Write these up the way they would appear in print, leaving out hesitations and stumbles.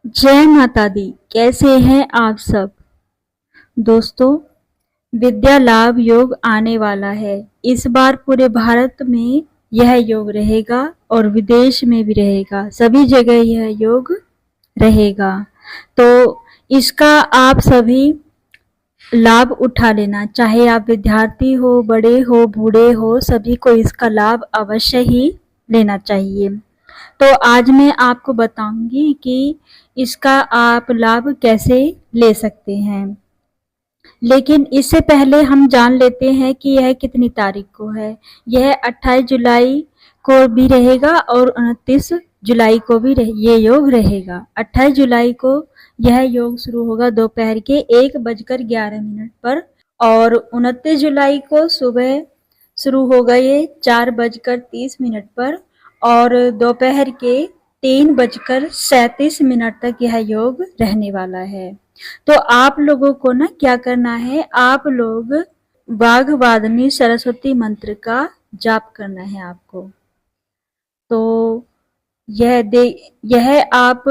जय माता दी। कैसे हैं आप सब दोस्तों। विद्या लाभ योग आने वाला है। इस बार पूरे भारत में यह योग रहेगा और विदेश में भी रहेगा। सभी जगह यह योग रहेगा, तो इसका आप सभी लाभ उठा लेना। चाहे आप विद्यार्थी हो, बड़े हो, बूढ़े हो, सभी को इसका लाभ अवश्य ही लेना चाहिए। तो आज मैं आपको बताऊंगी कि इसका आप लाभ कैसे ले सकते हैं। लेकिन इससे पहले हम जान लेते हैं कि यह कितनी तारीख को है। यह 28 जुलाई को भी रहेगा और 29 जुलाई को भी ये योग रहेगा। 28 जुलाई को यह योग शुरू होगा दोपहर के 1:11 पर और 29 जुलाई को सुबह शुरू होगा ये 4:30 पर और दोपहर के 3:37 तक यह योग रहने वाला है। तो आप लोगों को ना क्या करना है, आप लोग वाग्वादिनी सरस्वती मंत्र का जाप करना है आपको। तो यह आप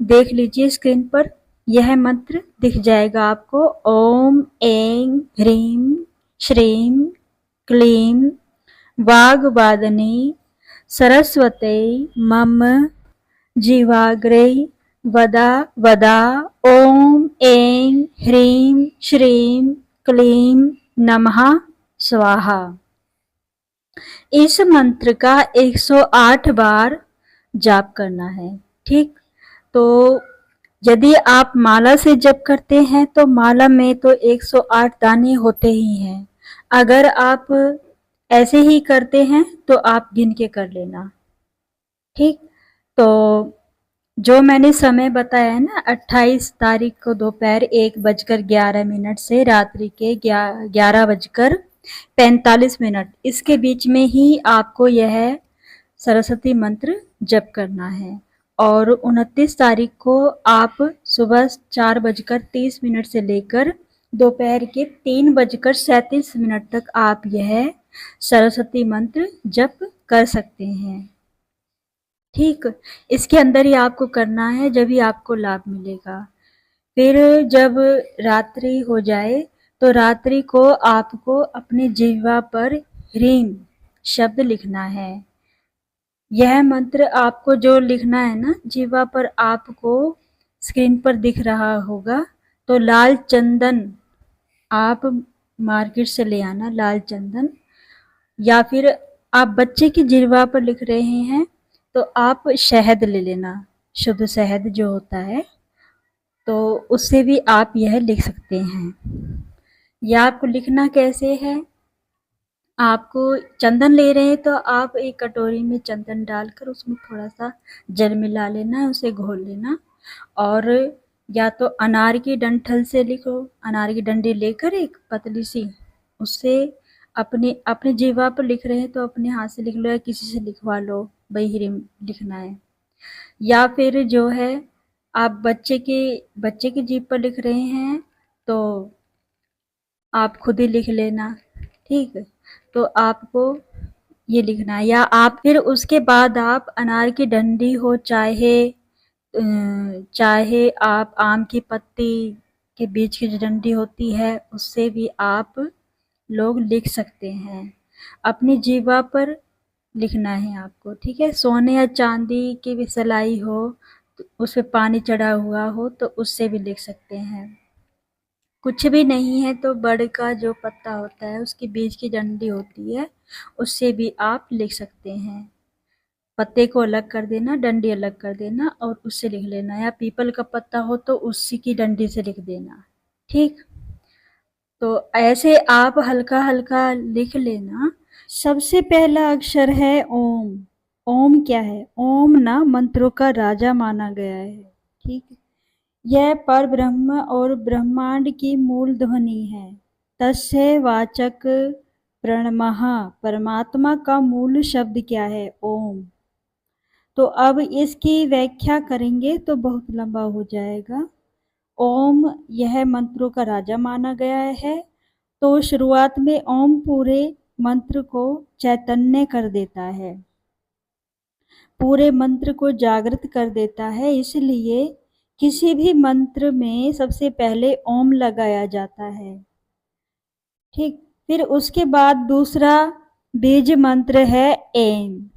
देख लीजिए स्क्रीन पर, यह मंत्र दिख जाएगा आपको। ओम ऐं ह्रीं श्रीं क्लीं वाग्वादिनी सरस्वते मम जीवाग्रे वदा वदा ओम ऐं ह्रीं श्रीं क्लीं नमः स्वाहा। इस मंत्र का 108 बार जाप करना है। ठीक, तो यदि आप माला से जप करते हैं तो माला में तो 108 दाने होते ही हैं। अगर आप ऐसे ही करते हैं तो आप गिन के कर लेना। ठीक, तो जो मैंने समय बताया है ना, 28 तारीख को दोपहर 1:11 से रात्रि के 11:45, इसके बीच में ही आपको यह सरस्वती मंत्र जप करना है। और 29 तारीख को आप सुबह 4:30 से लेकर दोपहर के 3:37 तक आप यह सरस्वती मंत्र जप कर सकते हैं। ठीक, इसके अंदर ही आपको करना है, जब ही आपको लाभ मिलेगा। फिर जब रात्रि हो जाए तो रात्रि को आपको अपने जिह्वा पर ह्रीं शब्द लिखना है। यह मंत्र आपको जो लिखना है ना जिह्वा पर, आपको स्क्रीन पर दिख रहा होगा। तो लाल चंदन आप मार्केट से ले आना, लाल चंदन, या फिर आप बच्चे की जिह्वा पर लिख रहे हैं तो आप शहद ले लेना, शुद्ध शहद जो होता है, तो उससे भी आप यह लिख सकते हैं। या आपको लिखना कैसे है, आपको चंदन ले रहे हैं तो आप एक कटोरी में चंदन डालकर उसमें थोड़ा सा जल मिला लेना है, उसे घोल लेना। और या तो अनार की डंठल से लिखो, अनार की डंडी लेकर एक पतली सी, उससे अपने अपने जीवा पर लिख रहे हैं तो अपने हाथ से लिख लो या किसी से लिखवा लो, बहिरी लिखना है। या फिर जो है आप बच्चे की जीभ पर लिख रहे हैं तो आप खुद ही लिख लेना। ठीक है, तो आपको ये लिखना है। या आप फिर उसके बाद आप अनार की डंडी हो, चाहे आप आम की पत्ती के बीच की जो डंडी होती है उससे भी आप लोग लिख सकते हैं। अपनी जीवा पर लिखना है आपको। ठीक है, सोने या चांदी की भी सलाई हो तो उस पर पानी चढ़ा हुआ हो तो उससे भी लिख सकते हैं। कुछ भी नहीं है तो बड़ का जो पत्ता होता है उसके बीच की डंडी होती है उससे भी आप लिख सकते हैं। पत्ते को अलग कर देना, डंडी अलग कर देना और उससे लिख लेना। या पीपल का पत्ता हो तो उसी की डंडी से लिख देना। ठीक, तो ऐसे आप हल्का हल्का लिख लेना। सबसे पहला अक्षर है ओम। ओम क्या है? ओम ना मंत्रों का राजा माना गया है। ठीक, यह पर ब्रह्म और ब्रह्मांड की मूल ध्वनि है। तस्य वाचक प्रणमः, परमात्मा का मूल शब्द क्या है? ओम। तो अब इसकी व्याख्या करेंगे तो बहुत लंबा हो जाएगा। ओम यह मंत्रों का राजा माना गया है। तो शुरुआत में ओम पूरे मंत्र को चैतन्य कर देता है, पूरे मंत्र को जागृत कर देता है। इसलिए किसी भी मंत्र में सबसे पहले ओम लगाया जाता है, ठीक। फिर उसके बाद दूसरा बीज मंत्र है एम।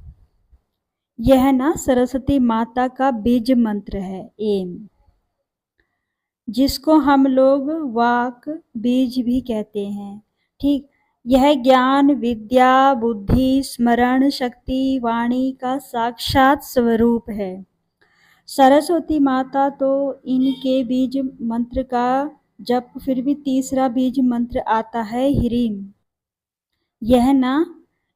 यह ना सरस्वती माता का बीज मंत्र है एम, जिसको हम लोग वाक बीज भी कहते हैं, ठीक। यह ज्ञान, विद्या, बुद्धि, स्मरण शक्ति, वाणी का साक्षात स्वरूप है। सरस्वती माता तो इनके बीज मंत्र का जप, फिर भी तीसरा बीज मंत्र आता है ह्रीम। यह ना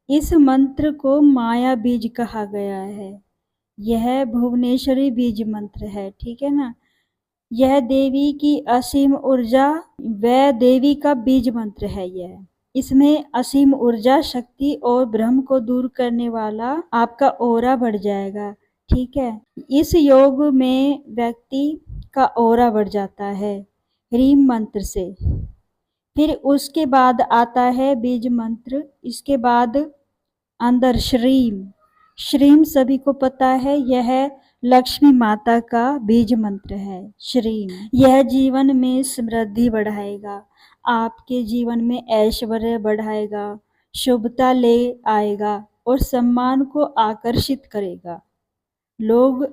इस मंत्र को माया बीज कहा गया है। यह भुवनेश्वरी बीज मंत्र है, ठीक है ना। यह देवी की असीम ऊर्जा व देवी का बीज मंत्र है। यह इसमें असीम ऊर्जा, शक्ति और भ्रम को दूर करने वाला आपका ऑरा बढ़ जाएगा, ठीक है। इस योग में व्यक्ति का ऑरा बढ़ जाता है ह्रीम मंत्र से। फिर उसके बाद आता है बीज मंत्र, इसके बाद अंदर श्रीम। श्रीम सभी को पता है, यह लक्ष्मी माता का बीज मंत्र है श्रीम। यह जीवन में समृद्धि बढ़ाएगा, आपके जीवन में ऐश्वर्य बढ़ाएगा, शुभता ले आएगा और सम्मान को आकर्षित करेगा। लोग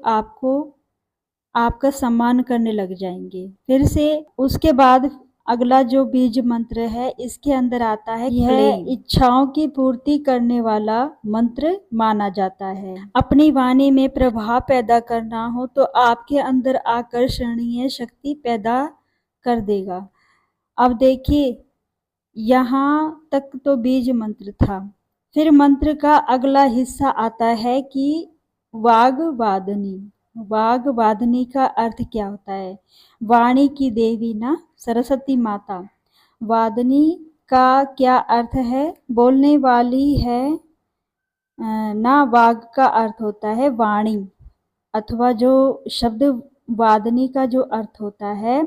आपका सम्मान करने लग जाएंगे। फिर से उसके बाद अगला जो बीज मंत्र है, इसके अंदर आता है यह इच्छाओं की पूर्ति करने वाला मंत्र माना जाता है। अपनी वाणी में प्रभाव पैदा करना हो तो आपके अंदर आकर्षणीय शक्ति पैदा कर देगा। अब देखिए, यहाँ तक तो बीज मंत्र था। फिर मंत्र का अगला हिस्सा आता है कि वाग्वादिनी। वाग्वादिनी का अर्थ क्या होता है? वाणी की देवी ना सरस्वती माता। वादिनी का क्या अर्थ है? बोलने वाली है ना। वाग का अर्थ होता है वाणी, अथवा जो शब्द वादिनी का जो अर्थ होता है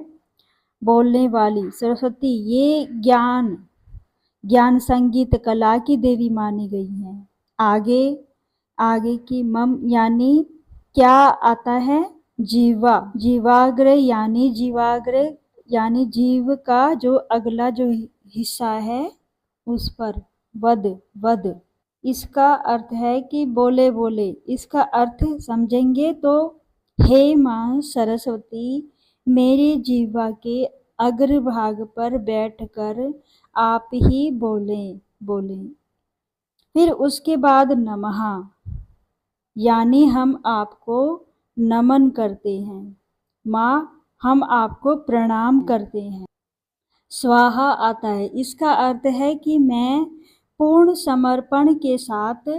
बोलने वाली, सरस्वती। ये ज्ञान संगीत कला की देवी मानी गई है। आगे की मम यानी क्या आता है? जीवा। जीवाग्र यानी जीव का जो अगला जो हिस्सा है उस पर। वद इसका अर्थ है कि बोले बोले। इसका अर्थ समझेंगे तो हे मां सरस्वती, मेरी जीवा के अग्रभाग पर बैठकर आप ही बोले। फिर उसके बाद नमः, यानी हम आपको नमन करते हैं। माँ, हम आपको प्रणाम करते हैं। स्वाहा आता है, इसका अर्थ है कि मैं पूर्ण समर्पण के साथ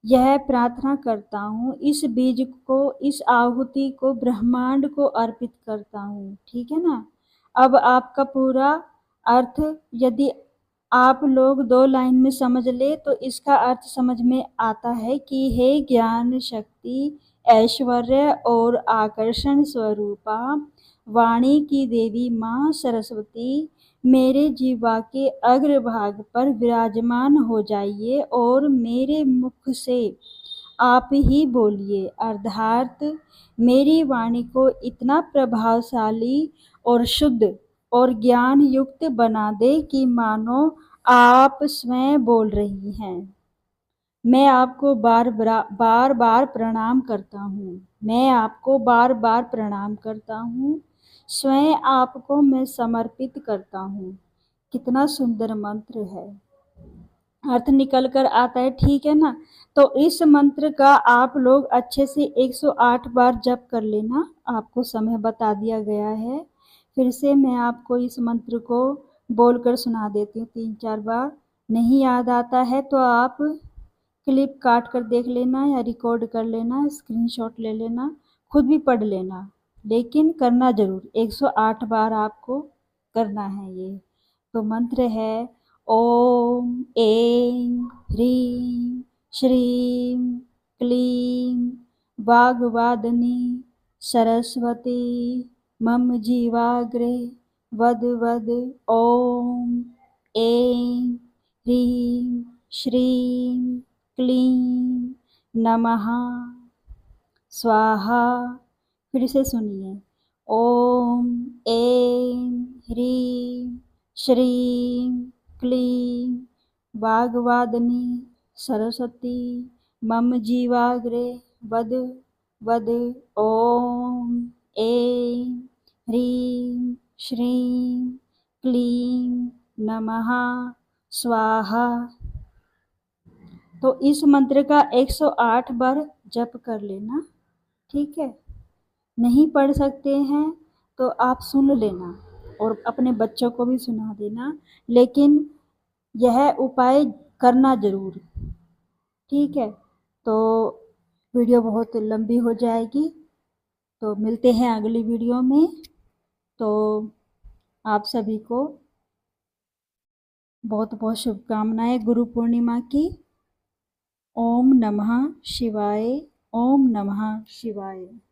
यह प्रार्थना करता हूँ, इस बीज को, इस आहुति को ब्रह्मांड को अर्पित करता हूँ, ठीक है ना। अब आपका पूरा अर्थ यदि आप लोग 2 लाइन में समझ ले तो इसका अर्थ समझ में आता है कि हे ज्ञान शक्ति, ऐश्वर्य और आकर्षण स्वरूपा वाणी की देवी माँ सरस्वती, मेरे जीवा के अग्रभाग पर विराजमान हो जाइए और मेरे मुख से आप ही बोलिए। अर्थात मेरी वाणी को इतना प्रभावशाली और शुद्ध और ज्ञान युक्त बना दे कि मानो आप स्वयं बोल रही हैं। मैं आपको बार बार प्रणाम करता हूँ। मैं आपको बार बार प्रणाम करता हूँ। स्वयं आपको मैं समर्पित करता हूँ। कितना सुंदर मंत्र है। अर्थ निकल कर आता है, ठीक है ना। तो इस मंत्र का आप लोग अच्छे से 108 बार जप कर लेना। आपको समय बता दिया गया है। फिर से मैं आपको इस मंत्र को बोलकर सुना देती हूँ 3-4 बार। नहीं याद आता है तो आप क्लिप काट कर देख लेना या रिकॉर्ड कर लेना, स्क्रीनशॉट ले लेना, खुद भी पढ़ लेना, लेकिन करना जरूर। 108 बार आपको करना है ये। तो मंत्र है ओम ऐं ह्रीं श्रीं क्लीं वाग्वादिनी सरस्वती मम जीवाग्रे वद वद। ओम ऐं ह्रीं श्रीं क्लीं नमः स्वाहा। फिर से सुनिए, ॐ ऐं ह्रीं श्रीं क्लीं वाग्वादिनी सरस्वती मम जीवाग्रे वद वद। ॐ ऐं ह्रीं श्रीं क्लीं नमः स्वाहा। तो इस मंत्र का 108 बार जप कर लेना, ठीक है। नहीं पढ़ सकते हैं तो आप सुन लेना और अपने बच्चों को भी सुना देना, लेकिन यह उपाय करना ज़रूर, ठीक है। तो वीडियो बहुत लंबी हो जाएगी, तो मिलते हैं अगली वीडियो में। तो आप सभी को बहुत बहुत शुभकामनाएं गुरु पूर्णिमा की। ओम नमः शिवाय। ओम नमः शिवाय।